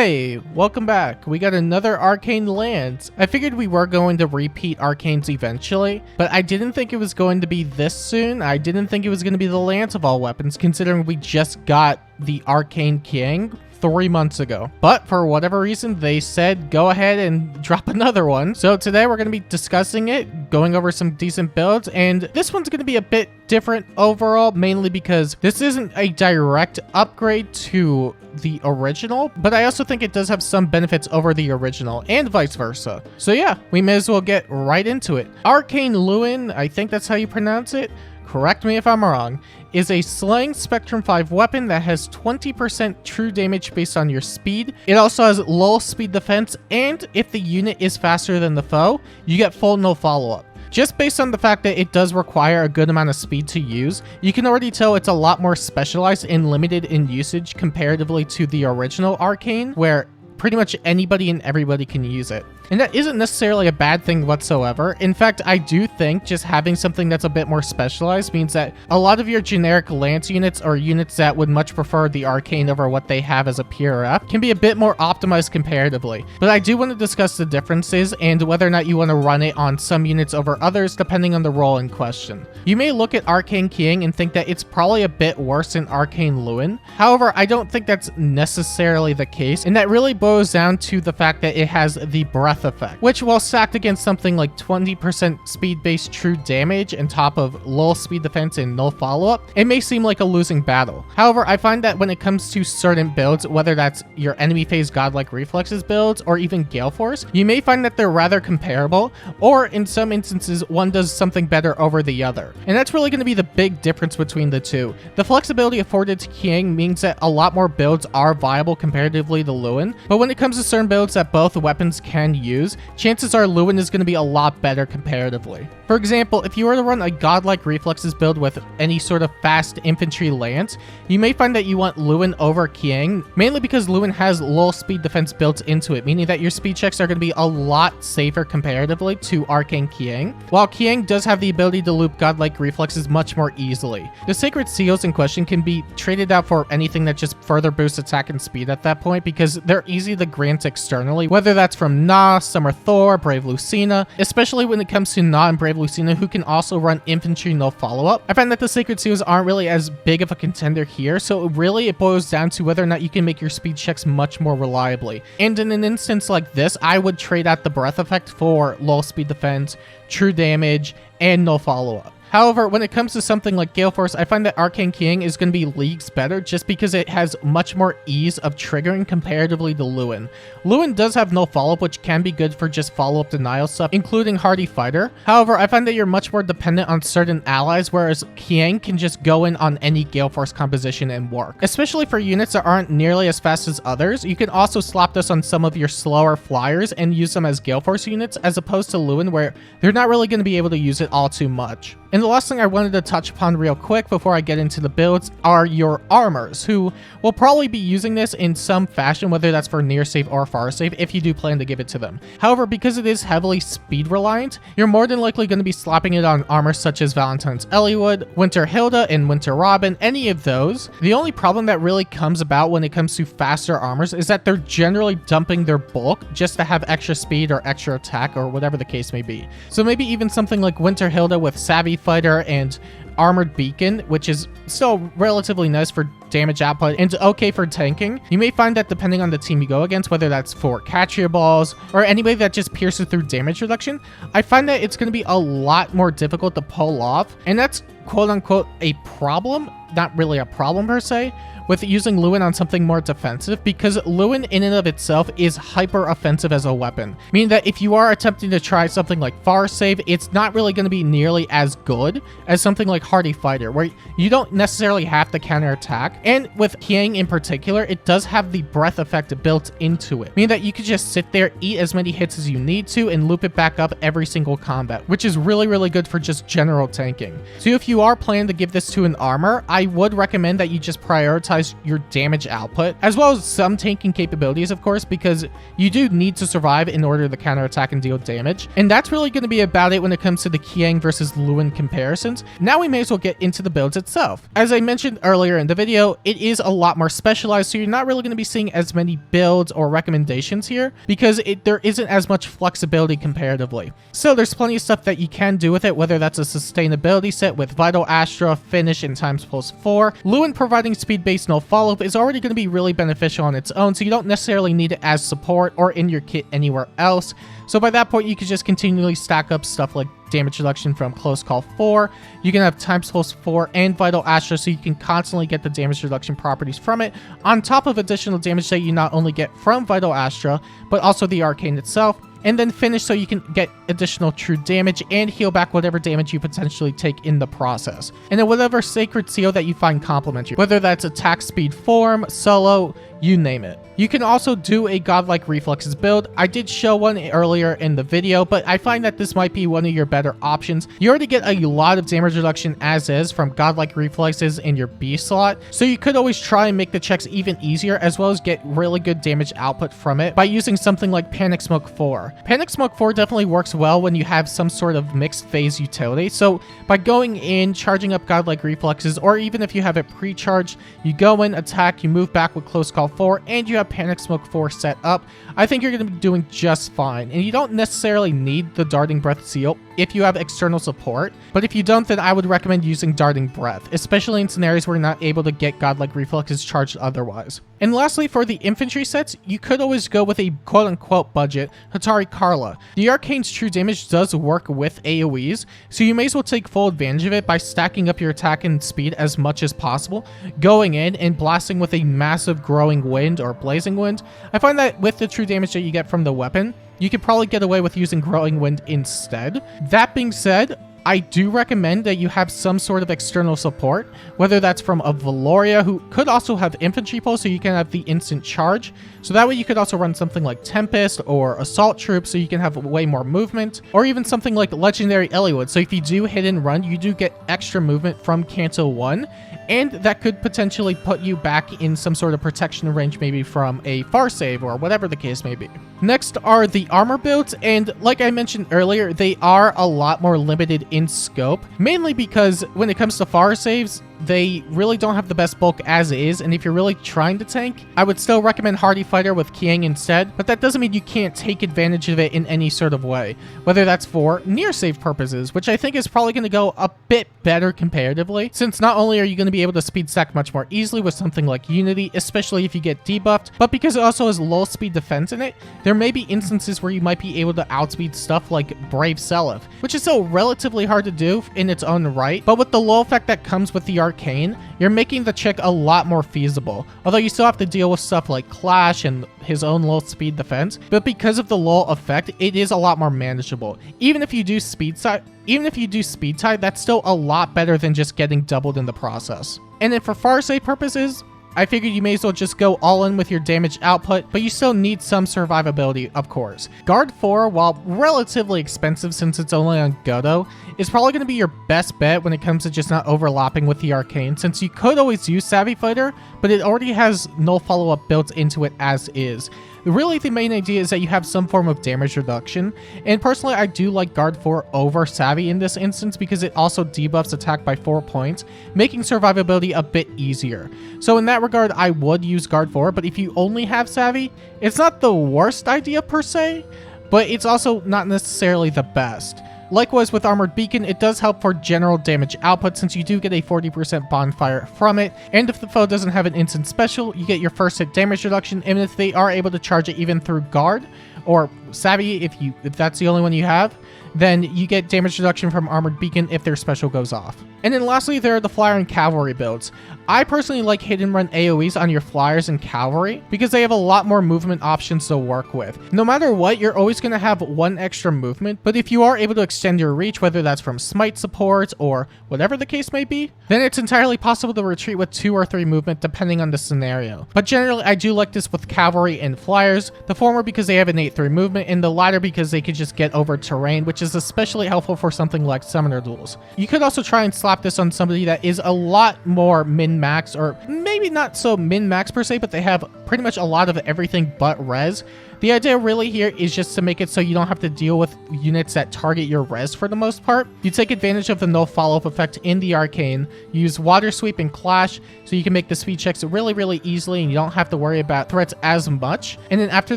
Hey, welcome back. We got another Arcane Lands. I figured we were going to repeat Arcanes eventually, but I didn't think it was going to be this soon. I didn't think it was going to be the Lance of all weapons, considering we just got the Arcane Qiang 3 months ago. But for whatever reason, they said go ahead and drop another one. So today we're going to be discussing it, going over some decent builds, and this one's going to be a bit different overall, mainly because this isn't a direct upgrade to the original, but I also think it does have some benefits over the original and vice versa. So yeah, we may as well get right into it. Arcane Luin, I think that's how you pronounce it. Correct me if I'm wrong, is a slaying Spectrum 5 weapon that has 20% true damage based on your speed. It also has low speed defense, and if the unit is faster than the foe, you get full no follow-up. Just based on the fact that it does require a good amount of speed to use, you can already tell it's a lot more specialized and limited in usage comparatively to the original Arcane, where pretty much anybody and everybody can use it. And that isn't necessarily a bad thing whatsoever. In fact, I do think just having something that's a bit more specialized means that a lot of your generic Lance units or units that would much prefer the Arcane over what they have as a PRF can be a bit more optimized comparatively. But I do want to discuss the differences and whether or not you want to run it on some units over others depending on the role in question. You may look at Arcane Qiang and think that it's probably a bit worse than Arcane Luin. However, I don't think that's necessarily the case, and that really boils down to the fact that it has the breath effect, which, while stacked against something like 20% speed-based true damage on top of low speed defense and no follow-up, it may seem like a losing battle. However, I find that when it comes to certain builds, whether that's your enemy phase godlike reflexes builds or even Gale Force, you may find that they're rather comparable, or in some instances one does something better over the other. And that's really going to be the big difference between the two. The flexibility afforded to Qiang means that a lot more builds are viable comparatively to Luin, but when it comes to certain builds that both weapons can use, chances are Luin is going to be a lot better comparatively. For example, if you were to run a godlike reflexes build with any sort of fast infantry lance, you may find that you want Luin over Qiang, mainly because Luin has low speed defense built into it, meaning that your speed checks are going to be a lot safer comparatively to Arcane Qiang, while Qiang does have the ability to loop godlike reflexes much more easily. The sacred seals in question can be traded out for anything that just further boosts attack and speed at that point, because they're easy to grant externally, whether that's from Na, Summer Thor, Brave Lucina, especially when it comes to Na and Brave Lucina, who can also run infantry no follow-up. I find that the sacred seals aren't really as big of a contender here, so really it boils down to whether or not you can make your speed checks much more reliably. And in an instance like this, I would trade out the breath effect for low speed defense, true damage, and no follow-up. However, when it comes to something like Gale Force, I find that Arcane Qiang is going to be leagues better just because it has much more ease of triggering comparatively to Luin. Luin does have no follow-up, which can be good for just follow-up denial stuff, including Hardy Fighter. However, I find that you're much more dependent on certain allies, whereas Qiang can just go in on any Gale Force composition and work. Especially for units that aren't nearly as fast as others, you can also slap this on some of your slower flyers and use them as Gale Force units, as opposed to Luin, where they're not really going to be able to use it all too much. And the last thing I wanted to touch upon real quick before I get into the builds are your armors, who will probably be using this in some fashion, whether that's for near save or far save, if you do plan to give it to them. However, because it is heavily speed reliant, you're more than likely going to be slapping it on armor such as Valentine's Eliwood, Winter Hilda, and Winter Robin, any of those. The only problem that really comes about when it comes to faster armors is that they're generally dumping their bulk just to have extra speed or extra attack or whatever the case may be. So maybe even something like Winter Hilda with Savvy Fighter and Armored Beacon, which is still relatively nice for damage output and okay for tanking. You may find that depending on the team you go against, whether that's for Catria Balls or anybody that just pierces through damage reduction, I find that it's going to be a lot more difficult to pull off, and that's quote-unquote a problem, not really a problem per se, with using Luin on something more defensive, because Luin in and of itself is hyper offensive as a weapon, meaning that if you are attempting to try something like Far Save, it's not really going to be nearly as good as something like Hardy Fighter, where you don't necessarily have to counterattack. And with Qiang in particular, it does have the breath effect built into it, meaning that you could just sit there, eat as many hits as you need to, and loop it back up every single combat, which is really, really good for just general tanking. So if you are planning to give this to an armor, I would recommend that you just prioritize your damage output, as well as some tanking capabilities, of course, because you do need to survive in order to counterattack and deal damage. And that's really going to be about it when it comes to the Qiang versus Luin comparisons. Now we may as well get into the builds itself. As I mentioned earlier in the video, So it is a lot more specialized, so you're not really going to be seeing as many builds or recommendations here because there isn't as much flexibility comparatively. So there's plenty of stuff that you can do with it, whether that's a sustainability set with Vital Astra, Finish, and ×4. Luin providing speed-based no follow-up is already going to be really beneficial on its own, so you don't necessarily need it as support or in your kit anywhere else. So by that point, you could just continually stack up stuff like damage reduction from Close Call 4. You can have ×4 and Vital Astra, so you can constantly get the damage reduction properties from it, on top of additional damage that you not only get from Vital Astra, but also the Arcane itself. And then Finish so you can get additional true damage and heal back whatever damage you potentially take in the process. And then whatever Sacred Seal that you find complementary, whether that's attack speed form, solo, you name it. You can also do a Godlike Reflexes build. I did show one earlier in the video, but I find that this might be one of your better options. You already get a lot of damage reduction as is from Godlike Reflexes in your B slot, so you could always try and make the checks even easier, as well as get really good damage output from it by using something like Panic Smoke 4. Panic Smoke 4 definitely works well when you have some sort of mixed phase utility, so by going in, charging up Godlike Reflexes, or even if you have it pre-charged, you go in, attack, you move back with Close Call 4, and you have Panic Smoke 4 set up, I think you're going to be doing just fine. And you don't necessarily need the Darting Breath seal if you have external support, but if you don't, then I would recommend using Darting Breath, especially in scenarios where you're not able to get Godlike Reflexes charged otherwise. And lastly, for the infantry sets, you could always go with a quote-unquote budget Hatari Karla. The Arcane's true damage does work with AoEs, so you may as well take full advantage of it by stacking up your attack and speed as much as possible, going in and blasting with a massive Growing Wind or Blazing Wind. I find that with the true damage that you get from the weapon, you could probably get away with using Growing Wind instead. That being said, I do recommend that you have some sort of external support, whether that's from a Valoria, who could also have infantry pulse, so you can have the instant charge. So that way you could also run something like Tempest or Assault Troops, so you can have way more movement, or even something like Legendary Eliwood. So if you do hit and run, you do get extra movement from Canto 1, and that could potentially put you back in some sort of protection range, maybe from a far save or whatever the case may be. Next are the armor builds, and like I mentioned earlier, they are a lot more limited in scope, mainly because when it comes to far saves, they really don't have the best bulk as is, and if you're really trying to tank, I would still recommend Hardy Fighter with Qiang instead, but that doesn't mean you can't take advantage of it in any sort of way, whether that's for near save purposes, which I think is probably going to go a bit better comparatively, since not only are you going to be able to speed stack much more easily with something like Unity, especially if you get debuffed, but because it also has low speed defense in it, there may be instances where you might be able to outspeed stuff like Brave Seliph, which is still relatively hard to do in its own right, but with the low effect that comes with the Arcane, you're making the check a lot more feasible, although you still have to deal with stuff like Clash and his own low speed defense, but because of the low effect, it is a lot more manageable. Even if you do speed tie, that's still a lot better than just getting doubled in the process. And then for far save purposes, I figured you may as well just go all in with your damage output, but you still need some survivability, of course. Guard 4, while relatively expensive since it's only on Godo, is probably going to be your best bet when it comes to just not overlapping with the Arcane, since you could always use Savvy Fighter, but it already has no follow-up built into it as is. Really, the main idea is that you have some form of damage reduction, and personally I do like Guard 4 over Savvy in this instance because it also debuffs attack by 4 points, making survivability a bit easier. So in that regard, I would use Guard 4, but if you only have Savvy, it's not the worst idea per se, but it's also not necessarily the best. Likewise with Armored Beacon, it does help for general damage output since you do get a 40% bonfire from it, and if the foe doesn't have an instant special, you get your first hit damage reduction, and if they are able to charge it even through Guard, or Savvy if that's the only one you have, then you get damage reduction from Armored Beacon if their special goes off. And then lastly, there are the Flyer and Cavalry builds. I personally like hit and run AoEs on your Flyers and Cavalry because they have a lot more movement options to work with. No matter what, you're always going to have one extra movement, but if you are able to extend your reach, whether that's from smite support or whatever the case may be, then it's entirely possible to retreat with 2 or 3 movement depending on the scenario. But generally, I do like this with Cavalry and Flyers, the former because they have innate 3 movement, and the latter because they could just get over terrain, which is especially helpful for something like Summoner Duels. You could also try and slap this on somebody that is a lot more min-max, or maybe not so min-max per se, but they have pretty much a lot of everything but res. The idea really here is just to make it so you don't have to deal with units that target your res for the most part. You take advantage of the no follow-up effect in the Arcane, use Water Sweep and Clash, so you can make the speed checks really easily and you don't have to worry about threats as much. And then after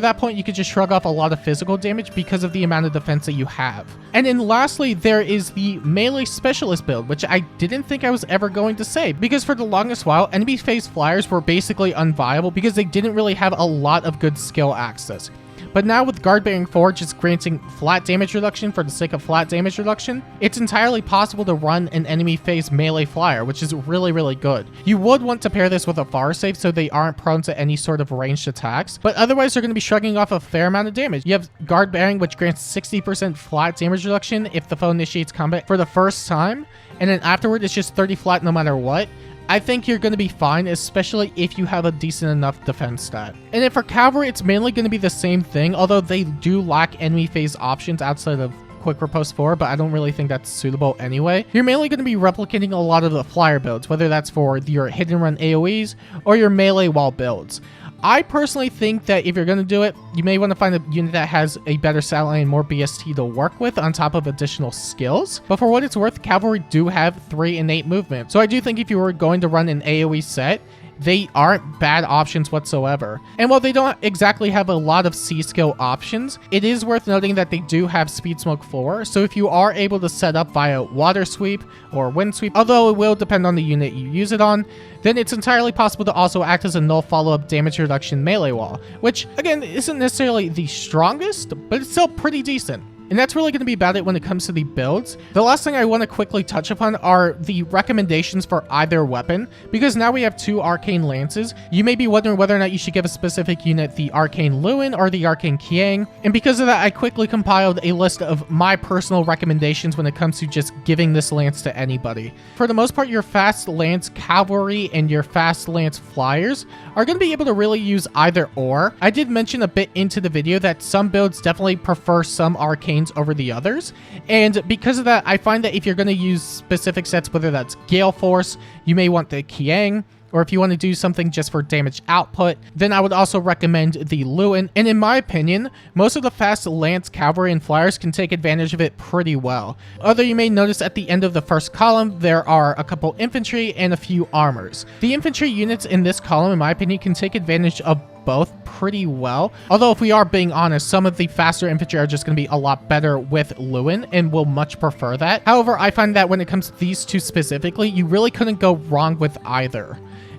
that point, you could just shrug off a lot of physical damage because of the amount of defense that you have. And then lastly, there is the melee specialist build, which I didn't think I was ever going to say, because for the longest while, enemy phase flyers were basically unviable because they didn't really have a lot of good skill access. But now with Guard Bearing 4 just granting flat damage reduction for the sake of flat damage reduction, it's entirely possible to run an enemy phase melee flyer, which is really good. You would want to pair this with a fire save so they aren't prone to any sort of ranged attacks, but otherwise they're going to be shrugging off a fair amount of damage. You have Guard Bearing, which grants 60% flat damage reduction if the foe initiates combat for the first time, and then afterward it's just 30 flat no matter what. I think you're going to be fine, especially if you have a decent enough defense stat. And then for Cavalry, it's mainly going to be the same thing, although they do lack enemy phase options outside of Quick Riposte 4, but I don't really think that's suitable anyway. You're mainly going to be replicating a lot of the Flier builds, whether that's for your hit and run AoEs or your melee wall builds. I personally think that if you're going to do it, you may want to find a unit that has a better stat line and more BST to work with on top of additional skills. But for what it's worth, Cavalry do have 3 innate movement. So I do think if you were going to run an AoE set, they aren't bad options whatsoever. And while they don't exactly have a lot of C skill options, it is worth noting that they do have Speed Smoke 4, so if you are able to set up via Water Sweep or Wind Sweep, although it will depend on the unit you use it on, then it's entirely possible to also act as a null follow-up damage reduction melee wall, which again isn't necessarily the strongest, but it's still pretty decent. And that's really going to be about it when it comes to the builds. The last thing I want to quickly touch upon are the recommendations for either weapon, because now we have 2 Arcane Lances. You may be wondering whether or not you should give a specific unit the Arcane Luin or the Arcane Qiang, and because of that, I quickly compiled a list of my personal recommendations when it comes to just giving this lance to anybody. For the most part, your Fast Lance Cavalry and your Fast Lance Flyers are going to be able to really use either or. I did mention a bit into the video that some builds definitely prefer some Arcane over the others, and because of that, I find that if you're going to use specific sets, whether that's Gale Force, you may want the Qiang, or if you want to do something just for damage output, then I would also recommend the Luin. And in my opinion, most of the Fast Lance Cavalry and Flyers can take advantage of it pretty well. Although you may notice at the end of the first column, there are a couple infantry and a few armors. The infantry units in this column, in my opinion, can take advantage of both pretty well. Although if we are being honest, some of the faster infantry are just going to be a lot better with Luin and will much prefer that. However, I find that when it comes to these two specifically, you really couldn't go wrong with either.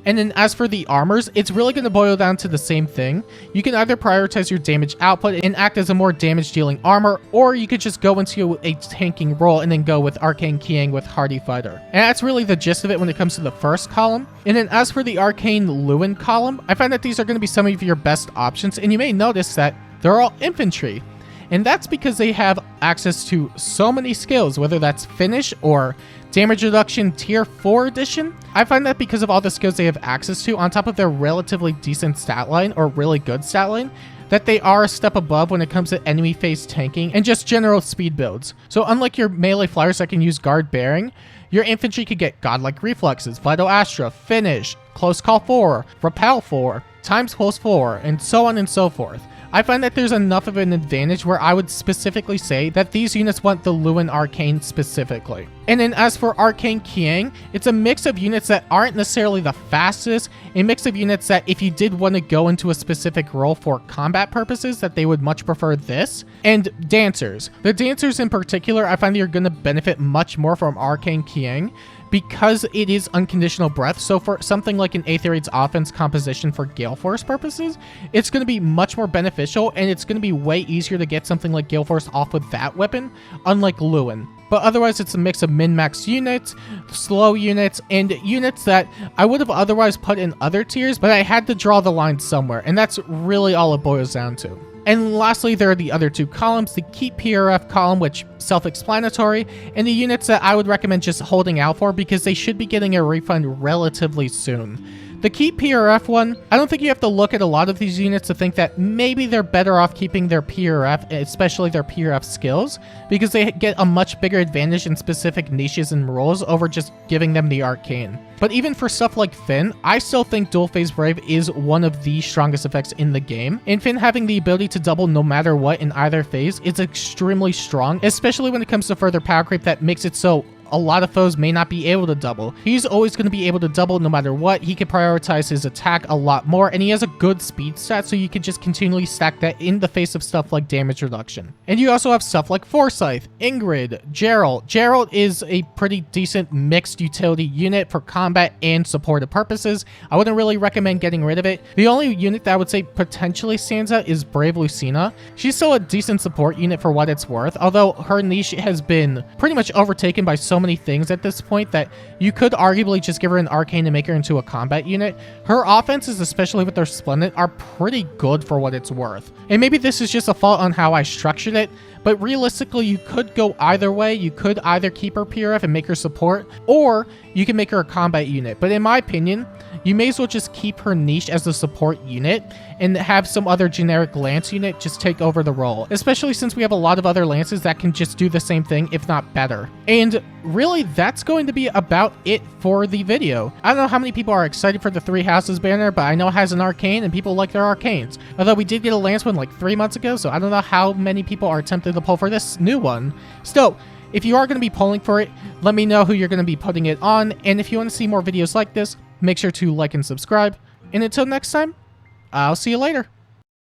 And then as for the armors, it's really going to boil down to the same thing. You can either prioritize your damage output and act as a more damage dealing armor, or you could just go into a tanking role and then go with Arcane Qiang with Hardy Fighter. And that's really the gist of it when it comes to the first column. And then as for the Arcane Luin column, I find that these are going to be some of your best options, and you may notice that they're all infantry. And that's because they have access to so many skills, whether that's Finish or Damage Reduction Tier 4 Edition. I find that because of all the skills they have access to, on top of their relatively decent stat line, or really good stat line, that they are a step above when it comes to enemy phase tanking and just general speed builds. So unlike your melee flyers that can use Guard Bearing, your infantry could get Godlike Reflexes, Vital Astra, Finish, Close Call 4, Repel 4, Times Pulse 4, and so on and so forth. I find that there's enough of an advantage where I would specifically say that these units want the Luin Arcane specifically. And then as for Arcane Qiang, it's a mix of units that aren't necessarily the fastest, a mix of units that if you did want to go into a specific role for combat purposes, that they would much prefer this, and Dancers. The Dancers in particular, I find that you're going to benefit much more from Arcane Qiang, because it is unconditional breath. So for something like an Aether Raid's offense composition for Gale Force purposes, it's going to be much more beneficial, and it's going to be way easier to get something like Gale Force off with that weapon, unlike Luin. But otherwise, it's a mix of min-max units, slow units, and units that I would have otherwise put in other tiers, but I had to draw the line somewhere, and that's really all it boils down to. And lastly, there are the other two columns, the Keep PRF column, which self-explanatory, and the units that I would recommend just holding out for because they should be getting a refund relatively soon. The keep PRF one, I don't think you have to look at a lot of these units to think that maybe they're better off keeping their PRF, especially their PRF skills, because they get a much bigger advantage in specific niches and roles over just giving them the arcane. But even for stuff like Finn, I still think Dual Phase Brave is one of the strongest effects in the game. And Finn having the ability to double no matter what in either phase is extremely strong, especially when it comes to further power creep that makes it so a lot of foes may not be able to double. He's always going to be able to double no matter what. He can prioritize his attack a lot more, and he has a good speed stat, so you can just continually stack that in the face of stuff like damage reduction. And you also have stuff like Forsyth, Ingrid, Gerald. Gerald is a pretty decent mixed utility unit for combat and supportive purposes. I wouldn't really recommend getting rid of it. The only unit that I would say potentially stands out is Brave Lucina. She's still a decent support unit for what it's worth, although her niche has been pretty much overtaken by so many things at this point that you could arguably just give her an arcane and make her into a combat unit. Her offenses, especially with her Splendid, are pretty good for what it's worth. And maybe this is just a fault on how I structured it, but realistically you could go either way. You could either keep her PRF and make her support, or you can make her a combat unit. But in my opinion, you may as well just keep her niche as a support unit and have some other generic lance unit just take over the role, especially since we have a lot of other lances that can just do the same thing, if not better. And really, that's going to be about it for the video. I don't know how many people are excited for the Three Houses banner, but I know it has an arcane and people like their arcanes. Although we did get a lance one like 3 months ago, so I don't know how many people are tempted to pull for this new one. Still, if you are going to be pulling for it, let me know who you're going to be putting it on, and if you want to see more videos like this, make sure to like and subscribe. And until next time, I'll see you later.